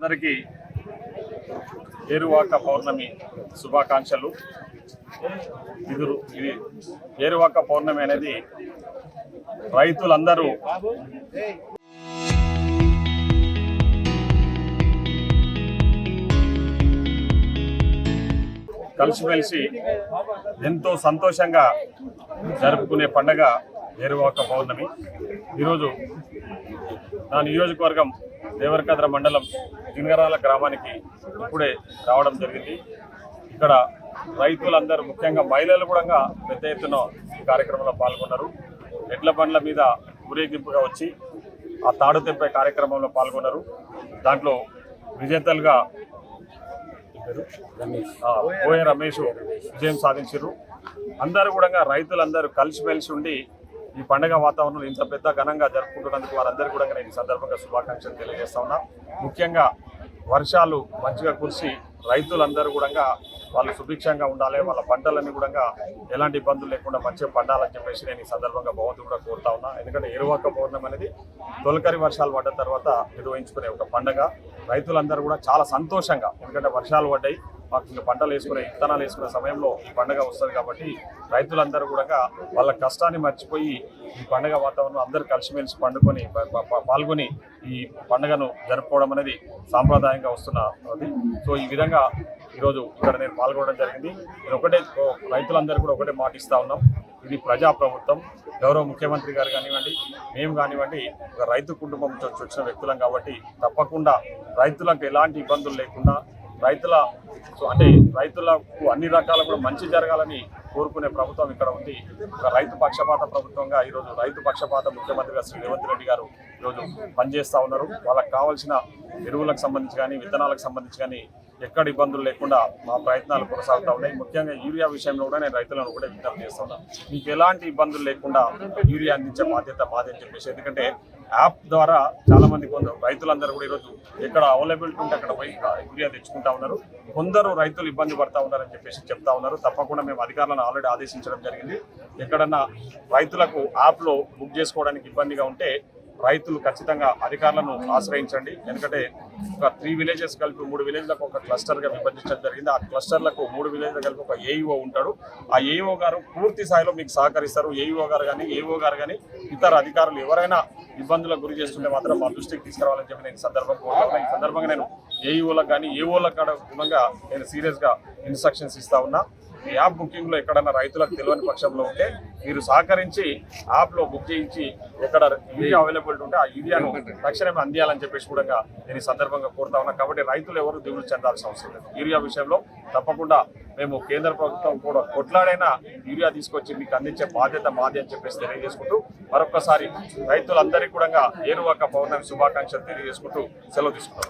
అందరికీ ఏరువాక పౌర్ణమి శుభాకాంక్షలు. ఇది ఏరువాక పౌర్ణమి అనేది రైతులందరూ కలిసిమెలిసి ఎంతో సంతోషంగా జరుపుకునే పండుగ ఏరువాక పౌర్ణమి. ఈరోజు నా నియోజకవర్గం దేవరకద్ర మండలం జింగరాల గ్రామానికి ఇప్పుడే రావడం జరిగింది. ఇక్కడ రైతులందరూ ముఖ్యంగా మహిళలు కూడా పెద్ద ఎత్తున ఈ కార్యక్రమంలో పాల్గొన్నారు. ఎడ్ల బండ్ల మీద ఊరేగింపుగా వచ్చి ఆ తాడు తెంపే కార్యక్రమంలో పాల్గొన్నారు. దాంట్లో విజేతలుగా పోయే రమేష్ విజయం సాధించారు. అందరూ కూడా రైతులందరూ కలిసిమెలిసి ఉండి ఈ పండుగ వాతావరణంలో ఇంత పెద్ద ఘనంగా జరుపుకుంటున్నందుకు వారందరూ కూడా నేను ఈ సందర్భంగా శుభాకాంక్షలు తెలియజేస్తా ఉన్నా. ముఖ్యంగా వర్షాలు మంచిగా కురిసి రైతులందరూ కూడా వాళ్ళు సుభిక్షంగా ఉండాలి, వాళ్ళ పంటలన్నీ కూడా ఎలాంటి ఇబ్బందులు లేకుండా మంచిగా పండాలని చెప్పేసి నేను ఈ సందర్భంగా భగవంతుడు కూడా కోరుతా ఉన్నా. ఎందుకంటే ఏరువాక పౌర్ణమి అనేది తొలకరి వర్షాలు పడ్డ తర్వాత నిర్వహించుకునే ఒక పండుగ. రైతులందరూ కూడా చాలా సంతోషంగా, ఎందుకంటే వర్షాలు పడ్డాయి, మాకు ఇంకా పంటలు వేసుకునే విత్తనాలు వేసుకునే సమయంలో ఈ పండుగ వస్తుంది కాబట్టి రైతులందరూ కూడా వాళ్ళ కష్టాన్ని మర్చిపోయి ఈ పండుగ వాతావరణం అందరూ కలిసిమెలిసి పాల్గొని ఈ పండుగను జరుపుకోవడం అనేది సాంప్రదాయంగా వస్తున్నది. సో ఈ విధంగా ఈరోజు ఇక్కడ నేను పాల్గొనడం జరిగింది. నేను రైతులందరూ కూడా ఒకటే మాట ఇస్తా ఉన్నాం, ఇది ప్రజాప్రభుత్వం. గౌరవ ముఖ్యమంత్రి గారు కానివ్వండి, మేము కానివ్వండి, ఒక రైతు కుటుంబం నుంచి వచ్చిన వ్యక్తులం కాబట్టి తప్పకుండా రైతులకు ఎలాంటి ఇబ్బందులు లేకుండా రైతులకు అన్ని రకాల కూడా మంచి జరగాలని కోరుకునే ప్రభుత్వం ఇక్కడ ఉంది. ఒక రైతు పక్షపాత ప్రభుత్వంగా ఈరోజు రైతు పక్షపాత ముఖ్యమంత్రిగా శ్రీ రేవంత్ రెడ్డి గారు ఈరోజు పనిచేస్తూ ఉన్నారు. వాళ్ళకి కావాల్సిన ఎరువులకు సంబంధించి కానీ విత్తనాలకు సంబంధించి కానీ ఎక్కడ ఇబ్బందులు లేకుండా మా ప్రయత్నాలు కొనసాగుతూ ఉన్నాయి. ముఖ్యంగా యూరియా విషయంలో కూడా నేను రైతులను కూడా విజ్ఞప్తి చేస్తున్నా, మీకు ఎలాంటి ఇబ్బందులు లేకుండా యూరియా అందించే బాధ్యత మాది అని చెప్పేసి. ఎందుకంటే యాప్ ద్వారా చాలా మంది రైతులందరూ కూడా ఈరోజు ఎక్కడ అవైలబిలిటీ ఉంటే అక్కడ పోయి యూరియా తెచ్చుకుంటా ఉన్నారు. కొందరు రైతులు ఇబ్బంది పడతా ఉన్నారని చెప్పేసి చెప్తా ఉన్నారు. తప్పకుండా మేము అధికారులను ఆల్రెడీ ఆదేశించడం జరిగింది. ఎక్కడన్నా రైతులకు యాప్లో బుక్ చేసుకోవడానికి ఇబ్బందిగా ఉంటే రైతులు ఖచ్చితంగా అధికారులను ఆశ్రయించండి. ఎందుకంటే ఒక 3 విలేజెస్ కలిపి 3 విలేజ్లకు ఒక క్లస్టర్గా విభజించడం జరిగింది. ఆ క్లస్టర్లకు 3 విలేజ్లు కలిపి ఒక ఏఈఓ ఉంటాడు. ఆ ఏఈఓ గారు పూర్తి స్థాయిలో మీకు సహకరిస్తారు. ఏఈఓ గారు కానీ ఏఓ గారు కానీ ఇతర అధికారులు ఎవరైనా ఇబ్బందులకు గురి చేస్తుంటే మాత్రం మా దృష్టికి తీసుకురావాలని చెప్పి నేను ఈ సందర్భంగా నేను ఏఈఓలకు కానీ ఏఓలకు కూడా నేను సీరియస్గా ఇన్స్ట్రక్షన్స్ ఇస్తా ఉన్నా. ఈ యాప్ బుకింగ్లో ఎక్కడన్నా రైతులకు తెలియని పక్షంలో ఉంటే మీరు సహకరించి యాప్లో బుక్ చేయించి ఎక్కడ యూరియా అవైలబిలిటీ ఉంటే ఆ యూరియాను తక్షణమే అందియాలని చెప్పేసి కూడా నేను ఈ సందర్భంగా కోరుతా ఉన్నా. కాబట్టి రైతులు ఎవరు దిగులు చెందాల్సిన అవసరం లేదు. యూరియా విషయంలో తప్పకుండా మేము కేంద్ర ప్రభుత్వం కూడా కొట్లాడైనా యూరియా తీసుకొచ్చి మీకు అందించే బాధ్యత మాది అని చెప్పేసి తెలియజేసుకుంటూ మరొకసారి రైతులందరికీ కూడా ఏరువాక పౌర్ణమి శుభాకాంక్షలు తెలియజేసుకుంటూ సెలవు తీసుకుంటాం.